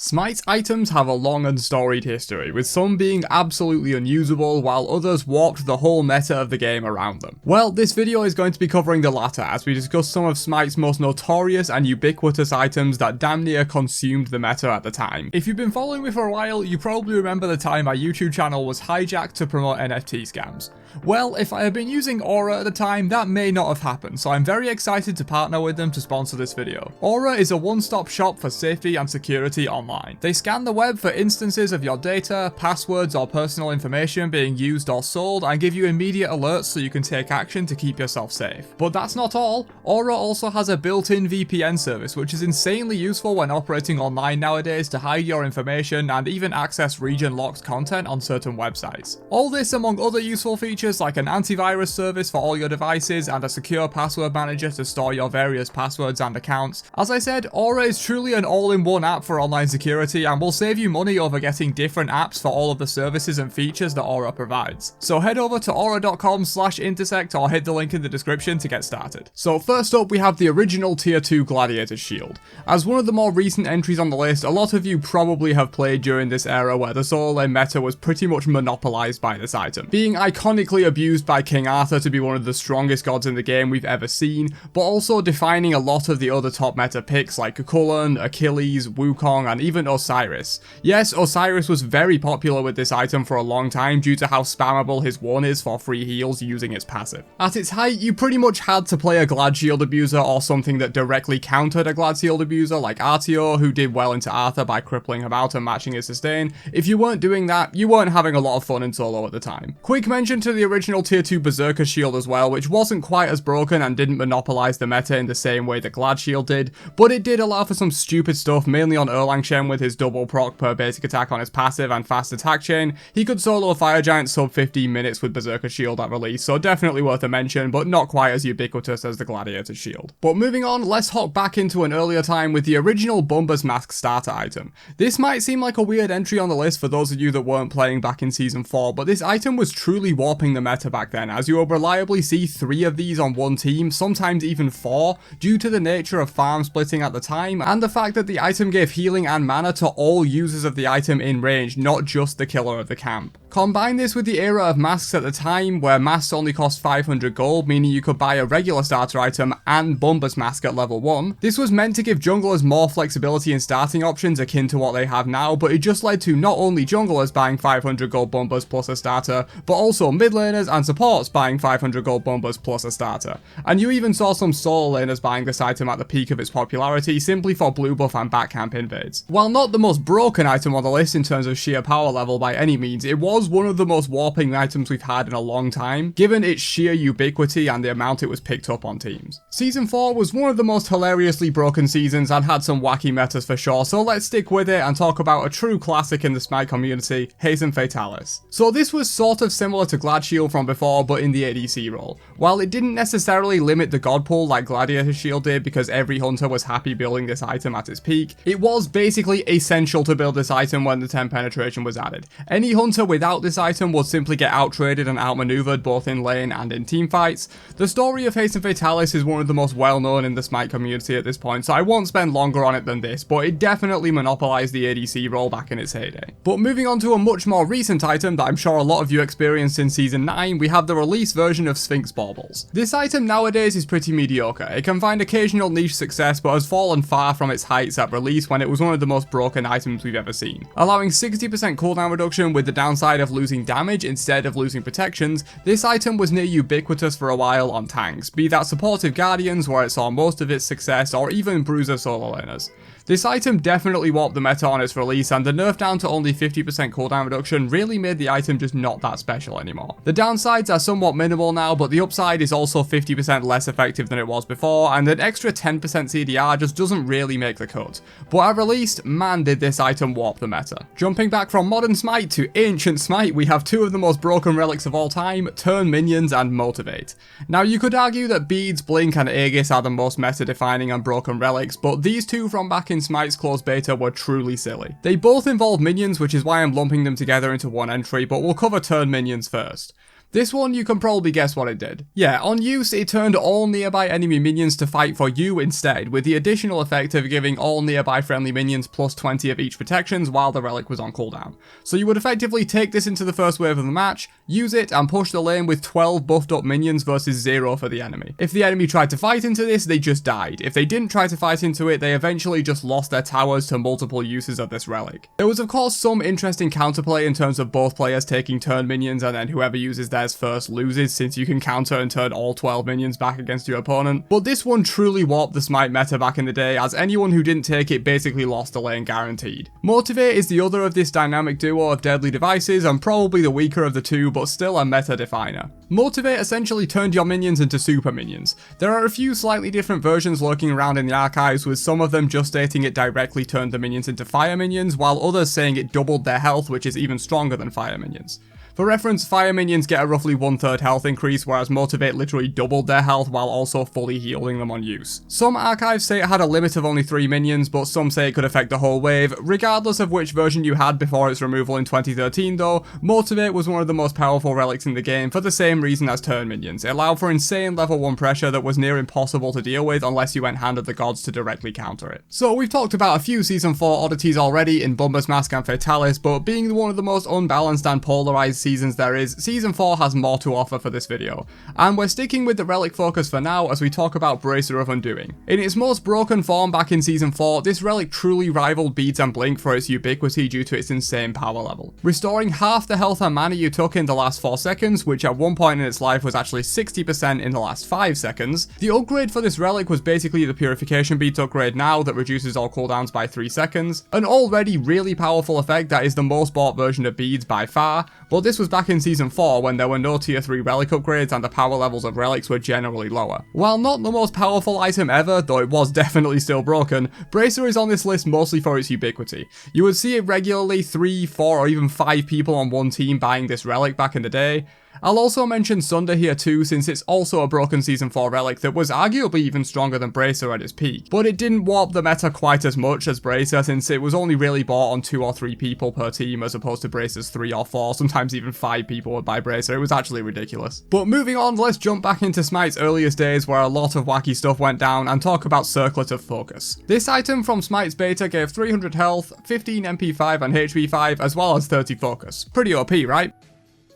Smite's items have a long and storied history, with some being absolutely unusable, while others warped the whole meta of the game around them. Well, this video is going to be covering the latter, as we discuss some of Smite's most notorious and ubiquitous items that damn near consumed the meta at the time. If you've been following me for a while, you probably remember the time my YouTube channel was hijacked to promote NFT scams. Well, if I had been using Aura at the time, that may not have happened, so I'm very excited to partner with them to sponsor this video. Aura is a one-stop shop for safety and security online. They scan the web for instances of your data, passwords, or personal information being used or sold, and give you immediate alerts so you can take action to keep yourself safe. But that's not all. Aura also has a built-in VPN service, which is insanely useful when operating online nowadays to hide your information and even access region-locked content on certain websites. All this among other useful features like an antivirus service for all your devices and a secure password manager to store your various passwords and accounts. As I said, Aura is truly an all-in-one app for online security and will save you money over getting different apps for all of the services and features that Aura provides. So head over to aura.com/intersect or hit the link in the description to get started. So first up, we have the original Tier 2 Gladiator Shield. As one of the more recent entries on the list, a lot of you probably have played during this era where the solo lane meta was pretty much monopolized by this item, being iconically abused by King Arthur to be one of the strongest gods in the game we've ever seen, but also defining a lot of the other top meta picks like Cuchulainn, Achilles, Wukong, and even Osiris. Yes, Osiris was very popular with this item for a long time due to how spammable his 1 is for free heals using its passive. At its height, you pretty much had to play a Glad Shield abuser or something that directly countered a Glad Shield abuser like Artio, who did well into Arthur by crippling him out and matching his sustain. If you weren't doing that, you weren't having a lot of fun in solo at the time. Quick mention to the original Tier 2 Berserker Shield as well, which wasn't quite as broken and didn't monopolize the meta in the same way that Glad Shield did, but it did allow for some stupid stuff, mainly on Erlang Shen with his double proc per basic attack on his passive and fast attack chain. He could solo a Fire Giant sub 15 minutes with Berserker Shield at release, so definitely worth a mention, but not quite as ubiquitous as the Gladiator Shield. But moving on, let's hop back into an earlier time with the original BUMBA'S mask starter item. This might seem like a weird entry on the list for those of you that weren't playing back in Season 4, but this item was truly warping the meta back then, as you would reliably see 3 of these on one team, sometimes even 4, due to the nature of farm splitting at the time, and the fact that the item gave healing and mana to all users of the item in range, not just the killer of the camp. Combine this with the era of masks at the time, where masks only cost 500 gold, meaning you could buy a regular starter item and BUMBA'S mask at level 1. This was meant to give junglers more flexibility in starting options akin to what they have now, but it just led to not only junglers buying 500 gold BUMBA'S plus a starter, but also mid laners and supports buying 500 gold BUMBA'S plus a starter. And you even saw some solo laners buying this item at the peak of its popularity simply for blue buff and back camp invades. While not the most broken item on the list in terms of sheer power level by any means, it was one of the most warping items we've had in a long time, given its sheer ubiquity and the amount it was picked up on teams. Season 4 was one of the most hilariously broken seasons and had some wacky metas for sure, so let's stick with it and talk about a true classic in the Smite community, HASTENED FATALIS. So this was sort of similar to Glad Shield from before, but in the ADC role. While it didn't necessarily limit the god pool like Gladiator Shield did because every hunter was happy building this item at its peak, it was basically essential to build this item when the 10 penetration was added. Any hunter without this item would simply get out-traded and outmaneuvered both in lane and in teamfights. The story of HASTENED FATALIS is one of the most well-known in the Smite community at this point, so I won't spend longer on it than this, but it definitely monopolized the ADC role back in its heyday. But moving on to a much more recent item that I'm sure a lot of you experienced in Season 9, we have the release version of SPHINX Baubles. This item nowadays is pretty mediocre. It can find occasional niche success, but has fallen far from its heights at release when it was one of the most broken items we've ever seen. Allowing 60% cooldown reduction with the downside of losing damage instead of losing protections, this item was near ubiquitous for a while on tanks, be that supportive Guardians where it saw most of its success, or even bruiser solo laners. This item definitely warped the meta on its release, and the nerf down to only 50% cooldown reduction really made the item just not that special anymore. The downsides are somewhat minimal now, but the upside is also 50% less effective than it was before, and an extra 10% CDR just doesn't really make the cut. But at release, man did this item warp the meta. Jumping back from modern Smite to ancient Smite, we have 2 of the most broken relics of all time, Turn Minions and Motivate. Now you could argue that Beads, Blink and Aegis are the most meta defining and broken relics, but these 2 from back in Smite's closed beta were truly silly. They both involve minions, which is why I'm lumping them together into one entry, but we'll cover turn minions first. This one, you can probably guess what it did. Yeah, on use, it turned all nearby enemy minions to fight for you instead, with the additional effect of giving all nearby friendly minions plus 20 of each protections while the relic was on cooldown. So you would effectively take this into the first wave of the match, use it, and push the lane with 12 buffed up minions versus 0 for the enemy. If the enemy tried to fight into this, they just died. If they didn't try to fight into it, they eventually just lost their towers to multiple uses of this relic. There was of course some interesting counterplay in terms of both players taking turn minions and then whoever uses theirs first loses, since you can counter and turn all 12 minions back against your opponent. But this one truly warped the Smite meta back in the day, as anyone who didn't take it basically lost a lane guaranteed. Motivate is the other of this dynamic duo of deadly devices and probably the weaker of the two, but still a meta definer. Motivate essentially turned your minions into super minions. There are a few slightly different versions lurking around in the archives, with some of them just stating it directly turned the minions into fire minions, while others saying it doubled their health, which is even stronger than fire minions. For reference, fire minions get a roughly 1/3 health increase, whereas Motivate literally doubled their health while also fully healing them on use. Some archives say it had a limit of only 3 minions, but some say it could affect the whole wave. Regardless of which version you had before its removal in 2013 though, Motivate was one of the most powerful relics in the game for the same reason as turn minions. It allowed for insane level 1 pressure that was near impossible to deal with unless you went Hand of the Gods to directly counter it. So we've talked about a few Season 4 oddities already in BUMBA'S Mask and Fatalis, but being one of the most unbalanced and polarized seasons there is, Season 4 has more to offer for this video, and we're sticking with the relic focus for now as we talk about Bracer of Undoing. In its most broken form back in Season 4, this relic truly rivaled Beads and Blink for its ubiquity due to its insane power level. Restoring half the health and mana you took in the last 4 seconds, which at one point in its life was actually 60% in the last 5 seconds. The upgrade for this relic was basically the Purification Beads upgrade now that reduces all cooldowns by 3 seconds, an already really powerful effect that is the most bought version of Beads by far, but this was back in Season 4 when there were no tier 3 relic upgrades and the power levels of relics were generally lower. While not the most powerful item ever, though it was definitely still broken, Bracer is on this list mostly for its ubiquity. You would see it regularly 3, 4 or even 5 people on one team buying this relic back in the day. I'll also mention Sunder here too, since it's also a broken Season 4 relic that was arguably even stronger than Bracer at its peak, but it didn't warp the meta quite as much as Bracer, since it was only really bought on 2 or 3 people per team as opposed to Bracer's 3 or 4, sometimes even 5 people would buy Bracer. It was actually ridiculous. But moving on, let's jump back into Smite's earliest days where a lot of wacky stuff went down and talk about Circlet of Focus. This item from Smite's beta gave 300 health, 15 MP5 and HP5 as well as 30 focus. Pretty OP, right?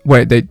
Wait, they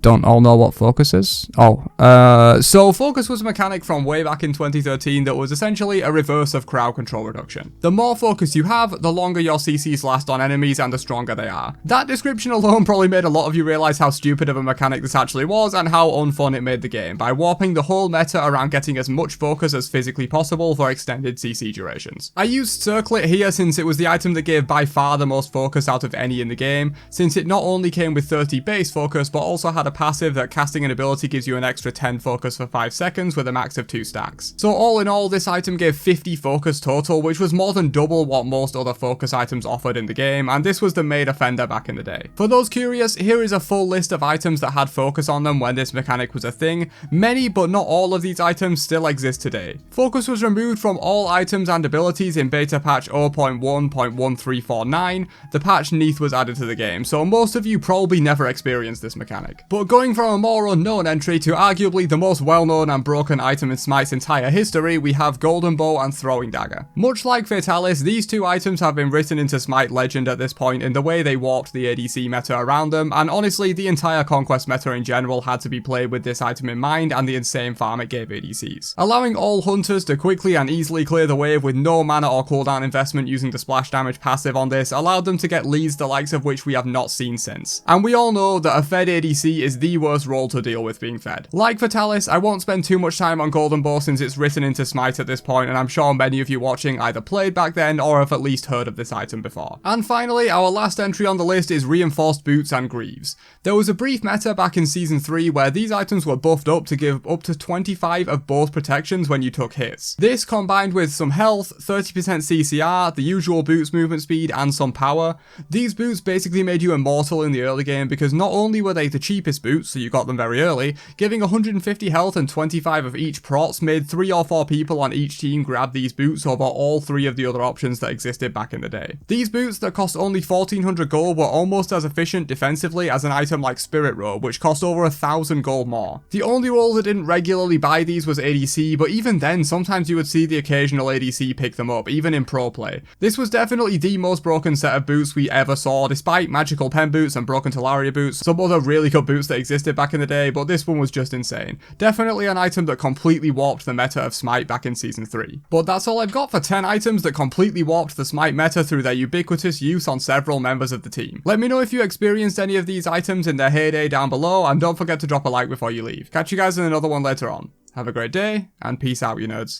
don't all know what focus is? So focus was a mechanic from way back in 2013 that was essentially a reverse of crowd control reduction. The more focus you have, the longer your CCs last on enemies and the stronger they are. That description alone probably made a lot of you realize how stupid of a mechanic this actually was and how unfun it made the game, by warping the whole meta around getting as much focus as physically possible for extended CC durations. I used CIRCLET here since it was the item that gave by far the most focus out of any in the game, since it not only came with 30 base focus but also had a passive that casting an ability gives you an extra 10 focus for 5 seconds with a max of 2 stacks. So all in all, this item gave 50 focus total, which was more than double what most other focus items offered in the game, and this was the main offender back in the day. For those curious, here is a full list of items that had focus on them when this mechanic was a thing. Many but not all of these items still exist today. Focus was removed from all items and abilities in beta patch 0.1.1349. The patch Neath was added to the game, so most of you probably never experienced this mechanic. But going from a more unknown entry to arguably the most well-known and broken item in Smite's entire history, we have Golden Bow and Throwing Dagger. Much like Fatalis, these two items have been written into Smite legend at this point in the way they warped the ADC meta around them, and honestly the entire Conquest meta in general had to be played with this item in mind and the insane farm it gave ADCs. Allowing all hunters to quickly and easily clear the wave with no mana or cooldown investment using the splash damage passive on this allowed them to get leads the likes of which we have not seen since. And we all know that a fed ADC is the worst role to deal with being fed. Like Fatalis, I won't spend too much time on Golden Bow since it's written into Smite at this point, and I'm sure many of you watching either played back then or have at least heard of this item before. And finally, our last entry on the list is Reinforced Boots and Greaves. There was a brief meta back in Season 3 where these items were buffed up to give up to 25 of both protections when you took hits. This combined with some health, 30% CCR, the usual boots movement speed, and some power. These boots basically made you immortal in the early game because not only were they the cheapest boots, so you got them very early, giving 150 health and 25 of each prots made 3 or 4 people on each team grab these boots over all 3 of the other options that existed back in the day. These boots that cost only 1400 gold were almost as efficient defensively as an item like Spirit Robe, which cost over 1000 gold more. The only role that didn't regularly buy these was ADC, but even then sometimes you would see the occasional ADC pick them up, even in pro play. This was definitely the most broken set of boots we ever saw, despite magical pen boots and broken Talaria boots, some other really good boots that existed back in the day, but this one was just insane. Definitely an item that completely warped the meta of Smite back in Season 3. But that's all I've got for 10 items that completely warped the Smite meta through their ubiquitous use on several members of the team. Let me know if you experienced any of these items in their heyday down below, and don't forget to drop a like before you leave. Catch you guys in another one later on. Have a great day, and peace out, you nerds.